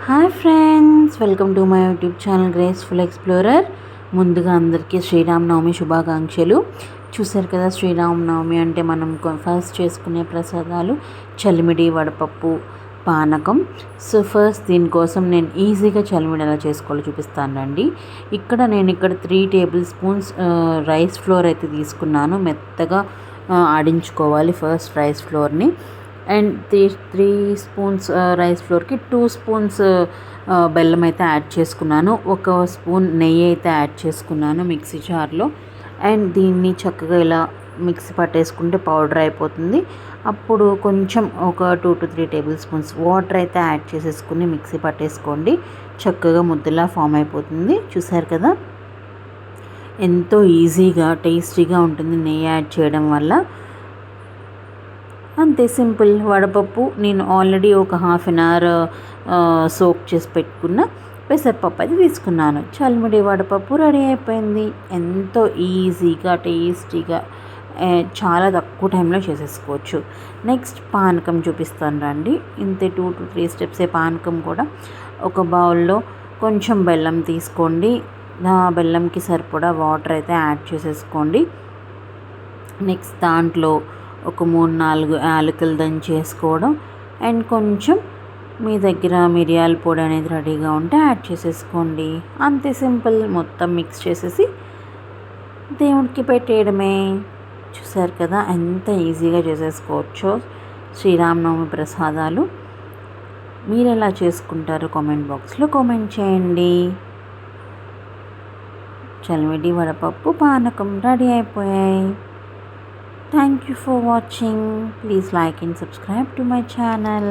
Hi friends, welcome to my YouTube channel graceful explorer. ముందుగా అందరికీ శ్రీరామనవమి శుభాకాంక్షలు. చూసారు కదా, శ్రీరామనవమి అంటే మనం ఫస్ట్ చేసుకునే ప్రసాదాలు చలిమిడి, వడపప్పు, పానకం. సో ఫస్ట్ దీనికోసం నేను ఈజీగా చలిమిడి ఎలా చేసుకోవాలో చూపిస్తానండి. నేను 3 టేబుల్ స్పూన్స్ రైస్ ఫ్లోర్ అయితే తీసుకున్నాను. మెత్తగా ఆడించుకోవాలి ఫస్ట్ రైస్ ఫ్లోర్ని. అండ్ 3 స్పూన్స్ రైస్ ఫ్లోర్కి 2 స్పూన్స్ బెల్లం అయితే యాడ్ చేసుకున్నాను. 1 స్పూన్ నెయ్యి అయితే యాడ్ చేసుకున్నాను మిక్సీ జార్లో. అండ్ దీన్ని చక్కగా ఇలా మిక్సీ పట్టేసుకుంటే పౌడర్ అయిపోతుంది. అప్పుడు కొంచెం ఒక 2 to 3 టేబుల్ స్పూన్స్ వాటర్ అయితే యాడ్ చేసేసుకుని మిక్సీ పట్టేసుకోండి. చక్కగా ముద్దలా ఫామ్ అయిపోతుంది. చూసారు కదా, ఎంతో ఈజీగా టేస్టీగా ఉంటుంది నెయ్యి యాడ్ చేయడం వల్ల. అంతే, సింపుల్. వడపప్పు నేను ఆల్రెడీ ఒక ½ అన్ అవర్ సోక్ చేసి పెట్టుకున్న పెసరపప్పు అయితే తీసుకున్నాను. చలిమిడి వడపప్పు రెడీ అయిపోయింది. ఎంతో ఈజీగా టేస్టీగా చాలా తక్కువ టైంలో చేసేసుకోవచ్చు. నెక్స్ట్ పానకం చూపిస్తాను రండి. ఇంతే 2 to 3 స్టెప్సే. పానకం కూడా ఒక బౌల్లో కొంచెం బెల్లం తీసుకోండి. బెల్లంకి సరిపడా వాటర్ అయితే యాడ్ చేసేసుకోండి. నెక్స్ట్ దాంట్లో ఒక 3-4 యాలకులు దంచేసుకోవడం. అండ్ కొంచెం మీ దగ్గర మిరియాల పొడి అనేది రెడీగా ఉంటే యాడ్ చేసేసుకోండి. అంతే, సింపుల్. మొత్తం మిక్స్ చేసేసి దేవుడికి పెట్టేయడమే. చూసారు కదా ఎంత ఈజీగా చేసేసుకోవచ్చో శ్రీరామనవమి ప్రసాదాలు. మీరు ఎలా చేసుకుంటారో కామెంట్ బాక్స్లో కామెంట్ చేయండి. చలిమిడి, వడపప్పు, పానకం రెడీ అయిపోయాయి. Thank you for watching. Please like and subscribe to my channel.